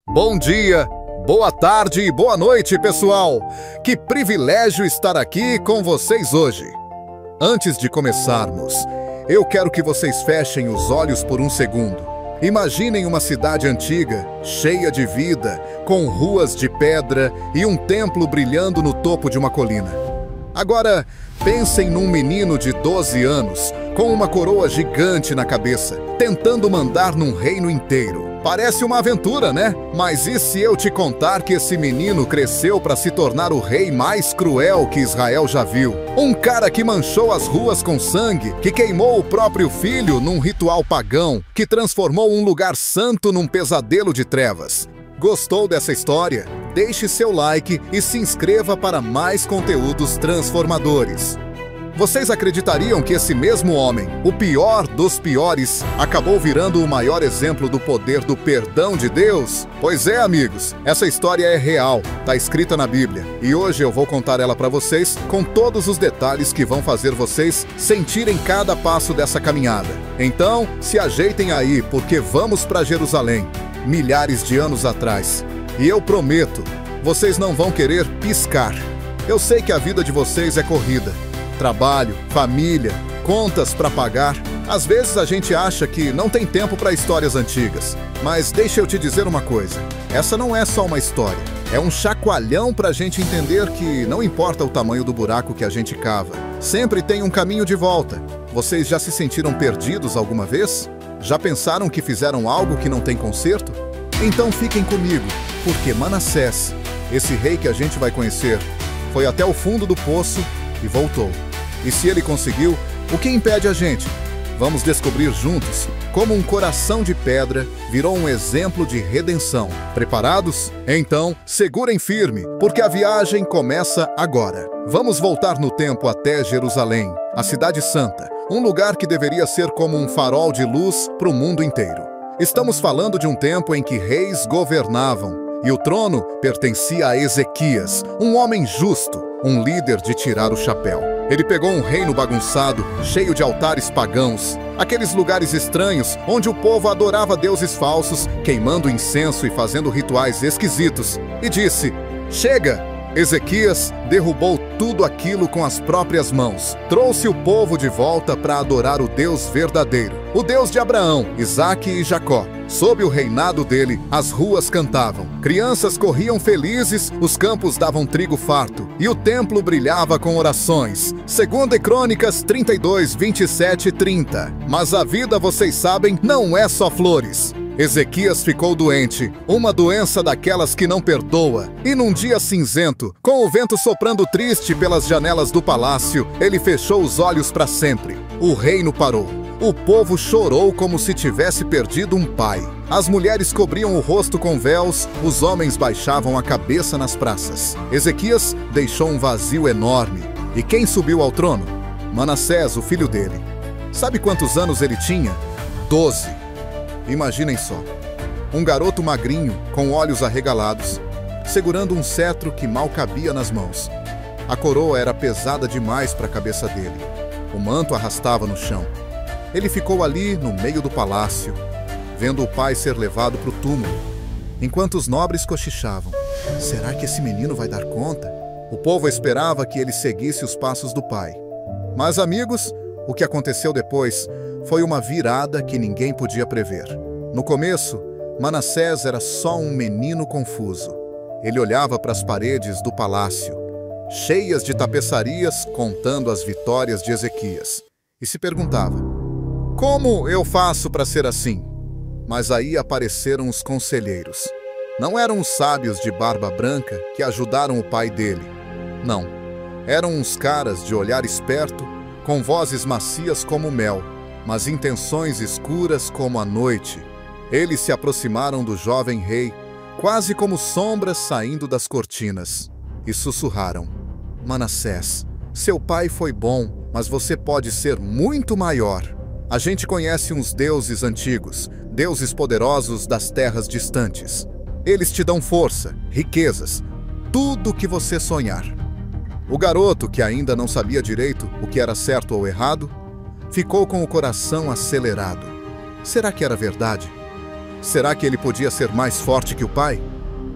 Bom dia, boa tarde e boa noite, pessoal! Que privilégio estar aqui com vocês hoje! Antes de começarmos, eu quero que vocês fechem os olhos por um segundo. Imaginem uma cidade antiga, cheia de vida, com ruas de pedra e um templo brilhando no topo de uma colina. Agora, pensem num menino de 12 anos, com uma coroa gigante na cabeça, tentando mandar num reino inteiro. Parece uma aventura, né? Mas e se eu te contar que esse menino cresceu para se tornar o rei mais cruel que Israel já viu? Um cara que manchou as ruas com sangue, que queimou o próprio filho num ritual pagão, que transformou um lugar santo num pesadelo de trevas. Gostou dessa história? Deixe seu like e se inscreva para mais conteúdos transformadores. Vocês acreditariam que esse mesmo homem, o pior dos piores, acabou virando o maior exemplo do poder do perdão de Deus? Pois é, amigos, essa história é real, está escrita na Bíblia. E hoje eu vou contar ela para vocês com todos os detalhes que vão fazer vocês sentirem cada passo dessa caminhada. Então, se ajeitem aí, porque vamos para Jerusalém, milhares de anos atrás. E eu prometo, vocês não vão querer piscar. Eu sei que a vida de vocês é corrida. Trabalho, família, contas para pagar. Às vezes a gente acha que não tem tempo para histórias antigas. Mas deixa eu te dizer uma coisa. Essa não é só uma história. É um chacoalhão para a gente entender que não importa o tamanho do buraco que a gente cava. Sempre tem um caminho de volta. Vocês já se sentiram perdidos alguma vez? Já pensaram que fizeram algo que não tem conserto? Então fiquem comigo, porque Manassés, esse rei que a gente vai conhecer, foi até o fundo do poço e voltou. E se ele conseguiu, o que impede a gente? Vamos descobrir juntos como um coração de pedra virou um exemplo de redenção. Preparados? Então, segurem firme, porque a viagem começa agora. Vamos voltar no tempo até Jerusalém, a Cidade Santa, um lugar que deveria ser como um farol de luz para o mundo inteiro. Estamos falando de um tempo em que reis governavam, e o trono pertencia a Ezequias, um homem justo, um líder de tirar o chapéu. Ele pegou um reino bagunçado, cheio de altares pagãos, aqueles lugares estranhos onde o povo adorava deuses falsos, queimando incenso e fazendo rituais esquisitos, e disse: "Chega!" Ezequias derrubou tudo aquilo com as próprias mãos. Trouxe o povo de volta para adorar o Deus verdadeiro, o Deus de Abraão, Isaque e Jacó. Sob o reinado dele, as ruas cantavam, crianças corriam felizes, os campos davam trigo farto, e o templo brilhava com orações. 2 Crônicas 32, 27 e 30. Mas a vida, vocês sabem, não é só flores. Ezequias ficou doente, uma doença daquelas que não perdoa. E num dia cinzento, com o vento soprando triste pelas janelas do palácio, ele fechou os olhos para sempre. O reino parou. O povo chorou como se tivesse perdido um pai. As mulheres cobriam o rosto com véus, os homens baixavam a cabeça nas praças. Ezequias deixou um vazio enorme. E quem subiu ao trono? Manassés, o filho dele. Sabe quantos anos ele tinha? 12. Imaginem só, um garoto magrinho, com olhos arregalados, segurando um cetro que mal cabia nas mãos. A coroa era pesada demais para a cabeça dele. O manto arrastava no chão. Ele ficou ali no meio do palácio, vendo o pai ser levado para o túmulo, enquanto os nobres cochichavam. Será que esse menino vai dar conta? O povo esperava que ele seguisse os passos do pai. Mas, amigos, o que aconteceu depois foi uma virada que ninguém podia prever. No começo, Manassés era só um menino confuso. Ele olhava para as paredes do palácio, cheias de tapeçarias contando as vitórias de Ezequias, e se perguntava: como eu faço para ser assim? Mas aí apareceram os conselheiros. Não eram os sábios de barba branca que ajudaram o pai dele. Não, eram uns caras de olhar esperto, com vozes macias como mel, mas intenções escuras como a noite. Eles se aproximaram do jovem rei, quase como sombras saindo das cortinas, e sussurraram: Manassés, seu pai foi bom, mas você pode ser muito maior. A gente conhece uns deuses antigos, deuses poderosos das terras distantes. Eles te dão força, riquezas, tudo o que você sonhar. O garoto, que ainda não sabia direito o que era certo ou errado, ficou com o coração acelerado. Será que era verdade? Será que ele podia ser mais forte que o pai?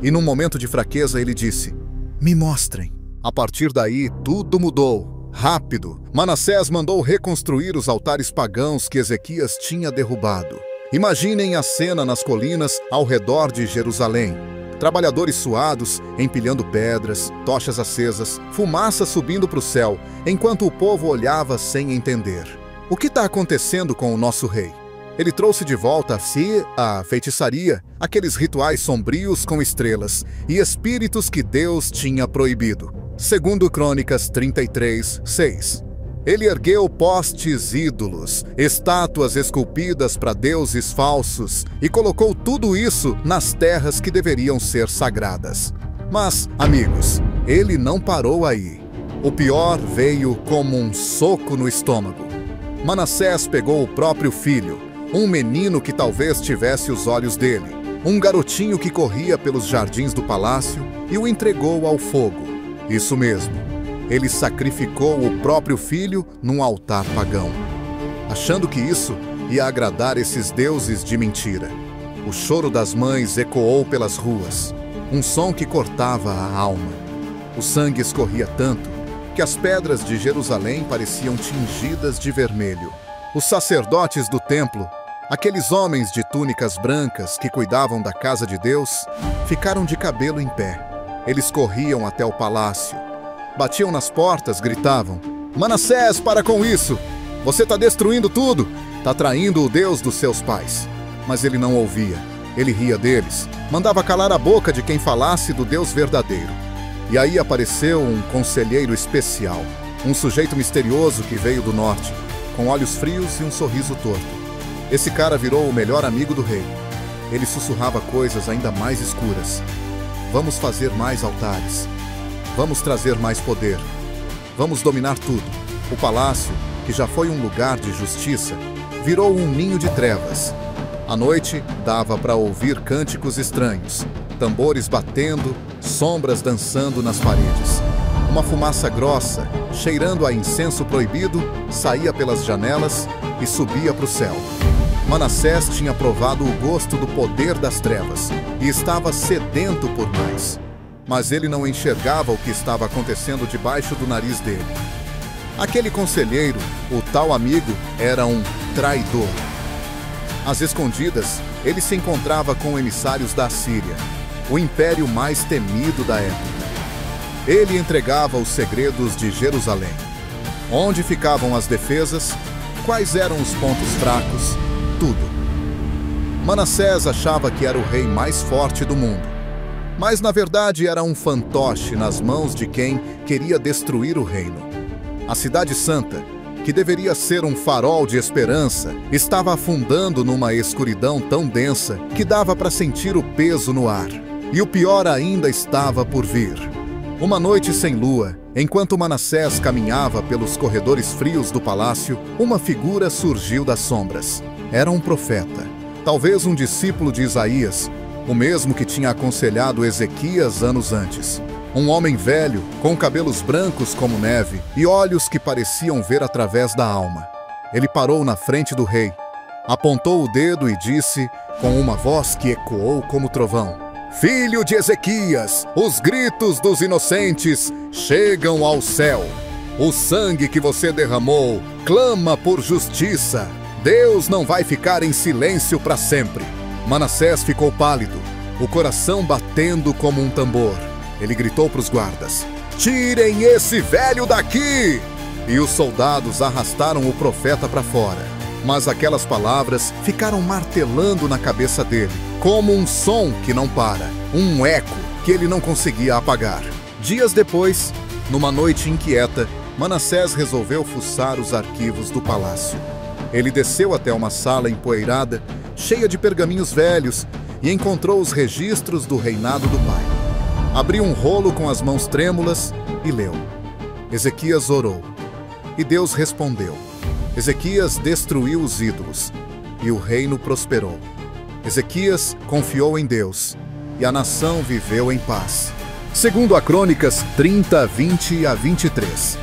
E num momento de fraqueza ele disse: "Me mostrem." A partir daí, tudo mudou. Rápido, Manassés mandou reconstruir os altares pagãos que Ezequias tinha derrubado. Imaginem a cena nas colinas ao redor de Jerusalém. Trabalhadores suados, empilhando pedras, tochas acesas, fumaça subindo para o céu, enquanto o povo olhava sem entender. O que está acontecendo com o nosso rei? Ele trouxe de volta a si a feitiçaria, aqueles rituais sombrios com estrelas e espíritos que Deus tinha proibido. Segundo Crônicas 33:6. Ele ergueu postes ídolos, estátuas esculpidas para deuses falsos e colocou tudo isso nas terras que deveriam ser sagradas. Mas, amigos, ele não parou aí. O pior veio como um soco no estômago. Manassés pegou o próprio filho, um menino que talvez tivesse os olhos dele, um garotinho que corria pelos jardins do palácio, e o entregou ao fogo. Isso mesmo. Ele sacrificou o próprio filho num altar pagão, achando que isso ia agradar esses deuses de mentira. O choro das mães ecoou pelas ruas, um som que cortava a alma. O sangue escorria tanto que as pedras de Jerusalém pareciam tingidas de vermelho. Os sacerdotes do templo, aqueles homens de túnicas brancas que cuidavam da casa de Deus, ficaram de cabelo em pé. Eles corriam até o palácio. Batiam nas portas, gritavam: "Manassés, para com isso! Você está destruindo tudo! Está traindo o Deus dos seus pais!" Mas ele não ouvia. Ele ria deles, mandava calar a boca de quem falasse do Deus verdadeiro. E aí apareceu um conselheiro especial, um sujeito misterioso que veio do norte, com olhos frios e um sorriso torto. Esse cara virou o melhor amigo do rei. Ele sussurrava coisas ainda mais escuras. "Vamos fazer mais altares. Vamos trazer mais poder. Vamos dominar tudo." O palácio, que já foi um lugar de justiça, virou um ninho de trevas. À noite, dava para ouvir cânticos estranhos, tambores batendo, sombras dançando nas paredes. Uma fumaça grossa, cheirando a incenso proibido, saía pelas janelas e subia para o céu. Manassés tinha provado o gosto do poder das trevas e estava sedento por mais. Mas ele não enxergava o que estava acontecendo debaixo do nariz dele. Aquele conselheiro, o tal amigo, era um traidor. Às escondidas, ele se encontrava com emissários da Assíria, o império mais temido da época. Ele entregava os segredos de Jerusalém. Onde ficavam as defesas, quais eram os pontos fracos, tudo. Manassés achava que era o rei mais forte do mundo. Mas na verdade era um fantoche nas mãos de quem queria destruir o reino. A cidade santa, que deveria ser um farol de esperança, estava afundando numa escuridão tão densa que dava para sentir o peso no ar. E o pior ainda estava por vir. Uma noite sem lua, enquanto Manassés caminhava pelos corredores frios do palácio, uma figura surgiu das sombras. Era um profeta, talvez um discípulo de Isaías, o mesmo que tinha aconselhado Ezequias anos antes. Um homem velho, com cabelos brancos como neve e olhos que pareciam ver através da alma. Ele parou na frente do rei, apontou o dedo e disse, com uma voz que ecoou como trovão: "Filho de Ezequias, os gritos dos inocentes chegam ao céu. O sangue que você derramou clama por justiça. Deus não vai ficar em silêncio para sempre." Manassés ficou pálido, o coração batendo como um tambor. Ele gritou para os guardas: "Tirem esse velho daqui!" E os soldados arrastaram o profeta para fora. Mas aquelas palavras ficaram martelando na cabeça dele, como um som que não para, um eco que ele não conseguia apagar. Dias depois, numa noite inquieta, Manassés resolveu fuçar os arquivos do palácio. Ele desceu até uma sala empoeirada, cheia de pergaminhos velhos, e encontrou os registros do reinado do pai. Abriu um rolo com as mãos trêmulas e leu. Ezequias orou, e Deus respondeu. Ezequias destruiu os ídolos, e o reino prosperou. Ezequias confiou em Deus, e a nação viveu em paz. Segundo a Crônicas 30, 20 a 23.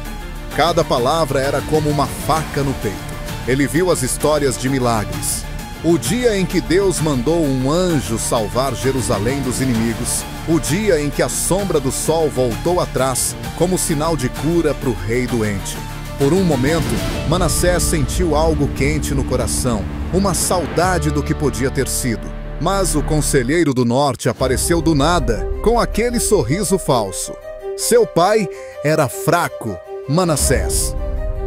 Cada palavra era como uma faca no peito. Ele viu as histórias de milagres, O dia em que Deus mandou um anjo salvar Jerusalém dos inimigos. O dia em que a sombra do sol voltou atrás como sinal de cura para o rei doente. Por um momento, Manassés sentiu algo quente no coração, uma saudade do que podia ter sido. Mas o conselheiro do norte apareceu do nada, com aquele sorriso falso. Seu pai era fraco, Manassés.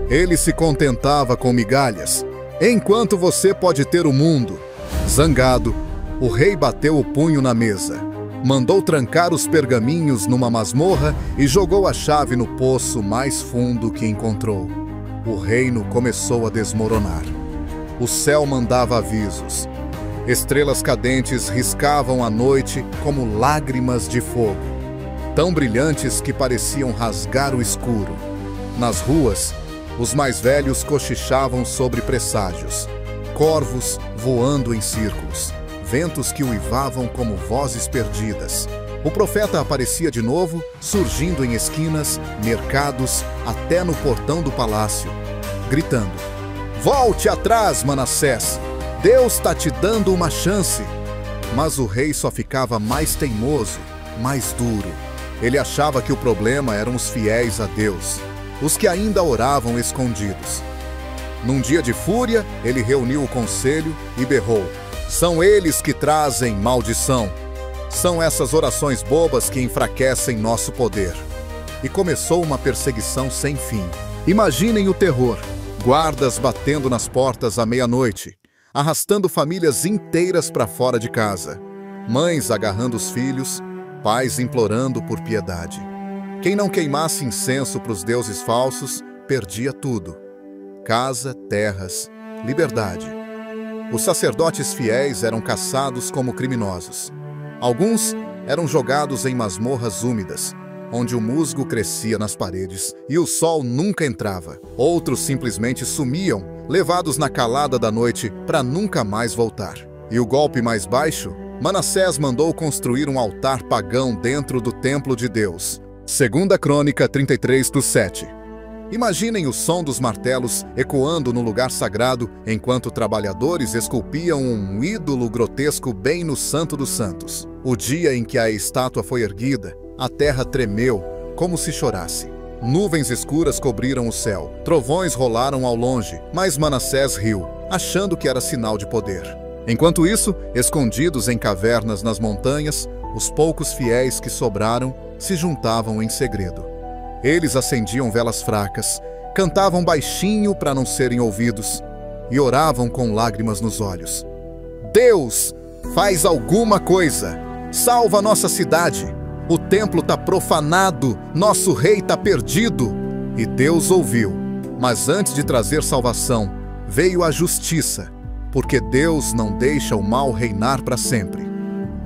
Ele se contentava com migalhas, enquanto você pode ter o mundo. Zangado, o rei bateu o punho na mesa, mandou trancar os pergaminhos numa masmorra e jogou a chave no poço mais fundo que encontrou. O reino começou a desmoronar. O céu mandava avisos. Estrelas cadentes riscavam a noite como lágrimas de fogo, tão brilhantes que pareciam rasgar o escuro. Nas ruas, os mais velhos cochichavam sobre presságios, corvos voando em círculos, ventos que uivavam como vozes perdidas. O profeta aparecia de novo, surgindo em esquinas, mercados, até no portão do palácio, gritando: "Volte atrás, Manassés! Deus está te dando uma chance." Mas o rei só ficava mais teimoso, mais duro. Ele achava que o problema eram os fiéis a Deus, os que ainda oravam escondidos. Num dia de fúria, ele reuniu o conselho e berrou: "São eles que trazem maldição. São essas orações bobas que enfraquecem nosso poder." E começou uma perseguição sem fim. Imaginem o terror: guardas batendo nas portas à meia-noite, arrastando famílias inteiras para fora de casa, mães agarrando os filhos, pais implorando por piedade. Quem não queimasse incenso para os deuses falsos, perdia tudo: casa, terras, liberdade. Os sacerdotes fiéis eram caçados como criminosos. Alguns eram jogados em masmorras úmidas, onde o musgo crescia nas paredes e o sol nunca entrava. Outros simplesmente sumiam, levados na calada da noite para nunca mais voltar. E o golpe mais baixo? Manassés mandou construir um altar pagão dentro do templo de Deus. 2 Crônica 33:7. Imaginem o som dos martelos ecoando no lugar sagrado enquanto trabalhadores esculpiam um ídolo grotesco bem no Santo dos Santos. O dia em que a estátua foi erguida, a terra tremeu como se chorasse. Nuvens escuras cobriram o céu, trovões rolaram ao longe, mas Manassés riu, achando que era sinal de poder. Enquanto isso, escondidos em cavernas nas montanhas, os poucos fiéis que sobraram se juntavam em segredo. Eles acendiam velas fracas, cantavam baixinho para não serem ouvidos e oravam com lágrimas nos olhos. "Deus, faz alguma coisa! Salva nossa cidade! O templo está profanado, nosso rei está perdido." E Deus ouviu, mas antes de trazer salvação, veio a justiça, porque Deus não deixa o mal reinar para sempre.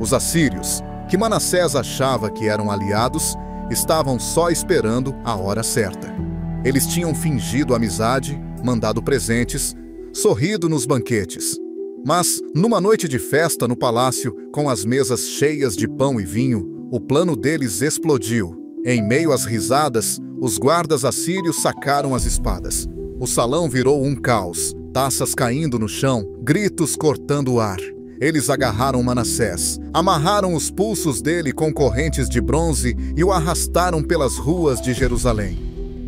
Os assírios, que Manassés achava que eram aliados, estavam só esperando a hora certa. Eles tinham fingido amizade, mandado presentes, sorrido nos banquetes. Mas, numa noite de festa no palácio, com as mesas cheias de pão e vinho, o plano deles explodiu. Em meio às risadas, os guardas assírios sacaram as espadas. O salão virou um caos, taças caindo no chão, gritos cortando o ar. Eles agarraram Manassés, amarraram os pulsos dele com correntes de bronze e o arrastaram pelas ruas de Jerusalém.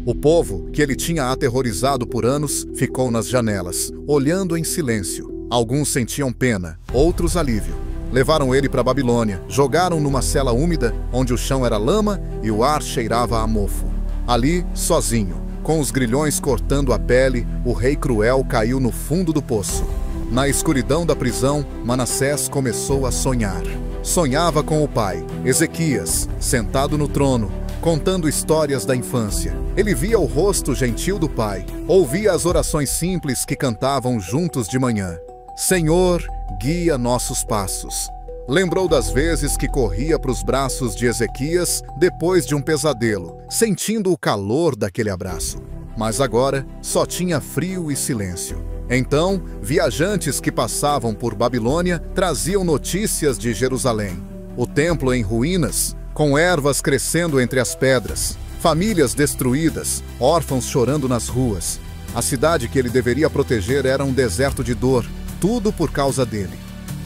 O povo, que ele tinha aterrorizado por anos, ficou nas janelas, olhando em silêncio. Alguns sentiam pena, outros alívio. Levaram ele para Babilônia, jogaram numa cela úmida, onde o chão era lama e o ar cheirava a mofo. Ali, sozinho, com os grilhões cortando a pele, o rei cruel caiu no fundo do poço. Na escuridão da prisão, Manassés começou a sonhar. Sonhava com o pai, Ezequias, sentado no trono, contando histórias da infância. Ele via o rosto gentil do pai, ouvia as orações simples que cantavam juntos de manhã. "Senhor, guia nossos passos." Lembrou das vezes que corria para os braços de Ezequias depois de um pesadelo, sentindo o calor daquele abraço. Mas agora só tinha frio e silêncio. Então, viajantes que passavam por Babilônia traziam notícias de Jerusalém. O templo em ruínas, com ervas crescendo entre as pedras, famílias destruídas, órfãos chorando nas ruas. A cidade que ele deveria proteger era um deserto de dor, tudo por causa dele.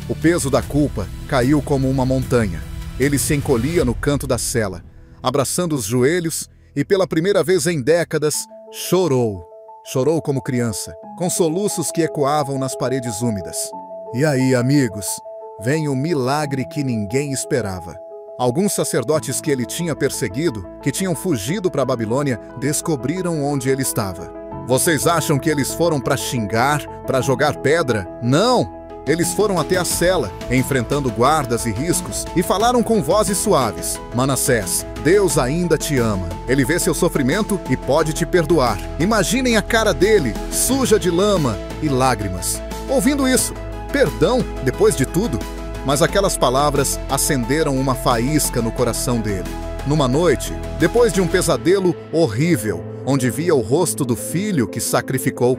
O peso da culpa caiu como uma montanha. Ele se encolhia no canto da cela, abraçando os joelhos e, pela primeira vez em décadas, chorou. Chorou como criança, com soluços que ecoavam nas paredes úmidas. E aí, amigos, vem o milagre que ninguém esperava. Alguns sacerdotes que ele tinha perseguido, que tinham fugido para a Babilônia, descobriram onde ele estava. Vocês acham que eles foram para xingar, para jogar pedra? Não! Eles foram até a cela, enfrentando guardas e riscos, e falaram com vozes suaves: Manassés, Deus ainda te ama. Ele vê seu sofrimento e pode te perdoar. Imaginem a cara dele, suja de lama e lágrimas. Ouvindo isso, perdão depois de tudo? Mas aquelas palavras acenderam uma faísca no coração dele. Numa noite, depois de um pesadelo horrível, onde via o rosto do filho que sacrificou,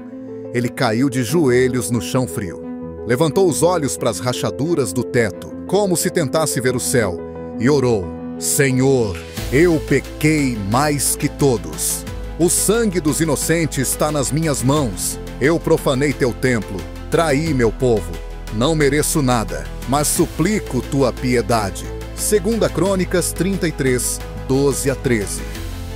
ele caiu de joelhos no chão frio. Levantou os olhos para as rachaduras do teto, como se tentasse ver o céu, e orou: Senhor, eu pequei mais que todos. O sangue dos inocentes está nas minhas mãos. Eu profanei teu templo, traí meu povo. Não mereço nada, mas suplico tua piedade. 2 Crônicas 33, 12-13.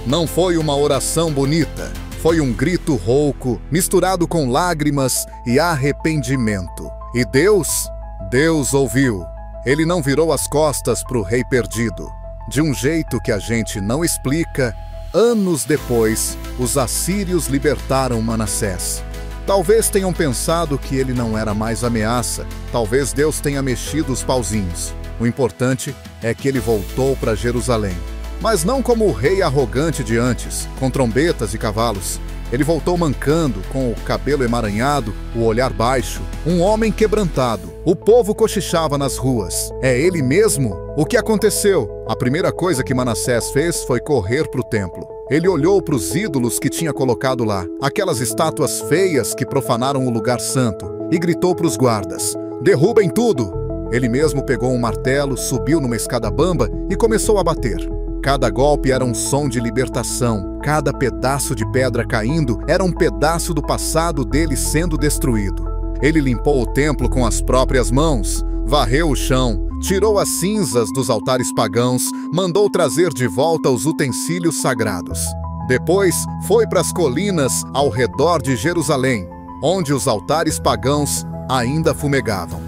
Não foi uma oração bonita, foi um grito rouco, misturado com lágrimas e arrependimento. E Deus ouviu. Ele não virou as costas para o rei perdido. De um jeito que a gente não explica, anos depois, os assírios libertaram Manassés. Talvez tenham pensado que ele não era mais ameaça. Talvez Deus tenha mexido os pauzinhos. O importante é que ele voltou para Jerusalém. Mas não como o rei arrogante de antes, com trombetas e cavalos. Ele voltou mancando, com o cabelo emaranhado, o olhar baixo, um homem quebrantado. O povo cochichava nas ruas. É ele mesmo? O que aconteceu? A primeira coisa que Manassés fez foi correr para o templo. Ele olhou para os ídolos que tinha colocado lá, aquelas estátuas feias que profanaram o lugar santo, e gritou para os guardas: derrubem tudo! Ele mesmo pegou um martelo, subiu numa escada bamba e começou a bater. Cada golpe era um som de libertação. Cada pedaço de pedra caindo era um pedaço do passado dele sendo destruído. Ele limpou o templo com as próprias mãos, varreu o chão, tirou as cinzas dos altares pagãos, mandou trazer de volta os utensílios sagrados. Depois, foi para as colinas ao redor de Jerusalém, onde os altares pagãos ainda fumegavam.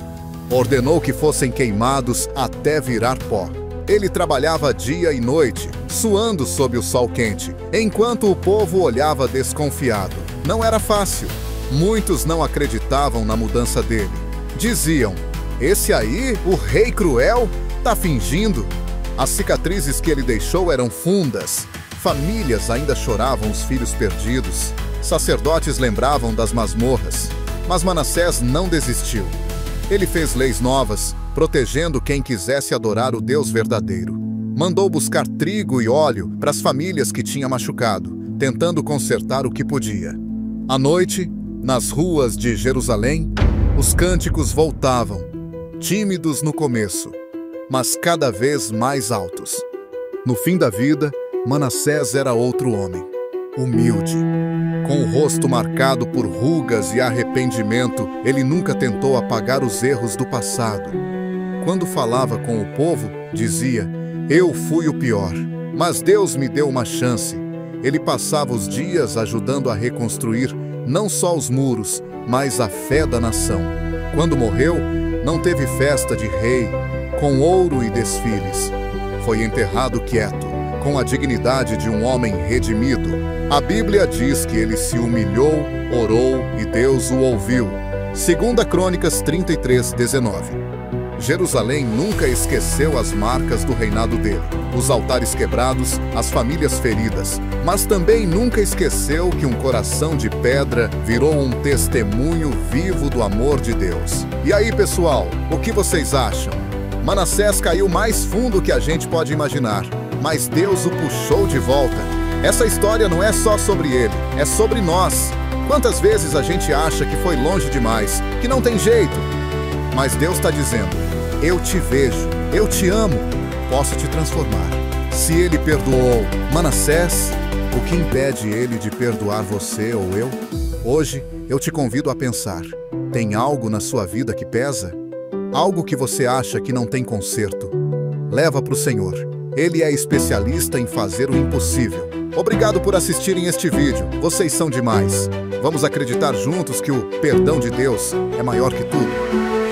Ordenou que fossem queimados até virar pó. Ele trabalhava dia e noite, suando sob o sol quente, enquanto o povo olhava desconfiado. Não era fácil. Muitos não acreditavam na mudança dele. Diziam: esse aí, o rei cruel, tá fingindo. As cicatrizes que ele deixou eram fundas. Famílias ainda choravam os filhos perdidos. Sacerdotes lembravam das masmorras. Mas Manassés não desistiu. Ele fez leis novas, protegendo quem quisesse adorar o Deus verdadeiro. Mandou buscar trigo e óleo para as famílias que tinha machucado, tentando consertar o que podia. À noite, nas ruas de Jerusalém, os cânticos voltavam, tímidos no começo, mas cada vez mais altos. No fim da vida, Manassés era outro homem, humilde. Com o rosto marcado por rugas e arrependimento, ele nunca tentou apagar os erros do passado. Quando falava com o povo, dizia: eu fui o pior, mas Deus me deu uma chance. Ele passava os dias ajudando a reconstruir não só os muros, mas a fé da nação. Quando morreu, não teve festa de rei, com ouro e desfiles. Foi enterrado quieto, com a dignidade de um homem redimido. A Bíblia diz que ele se humilhou, orou e Deus o ouviu. 2 Crônicas 33, 19. Jerusalém nunca esqueceu as marcas do reinado dele, os altares quebrados, as famílias feridas, mas também nunca esqueceu que um coração de pedra virou um testemunho vivo do amor de Deus. E aí, pessoal, o que vocês acham? Manassés caiu mais fundo que a gente pode imaginar, mas Deus o puxou de volta. Essa história não é só sobre ele, é sobre nós. Quantas vezes a gente acha que foi longe demais, que não tem jeito? Mas Deus está dizendo: eu te vejo, eu te amo, posso te transformar. Se ele perdoou Manassés, o que impede ele de perdoar você ou eu? Hoje, eu te convido a pensar: tem algo na sua vida que pesa? Algo que você acha que não tem conserto? Leva para o Senhor. Ele é especialista em fazer o impossível. Obrigado por assistirem este vídeo. Vocês são demais. Vamos acreditar juntos que o perdão de Deus é maior que tudo.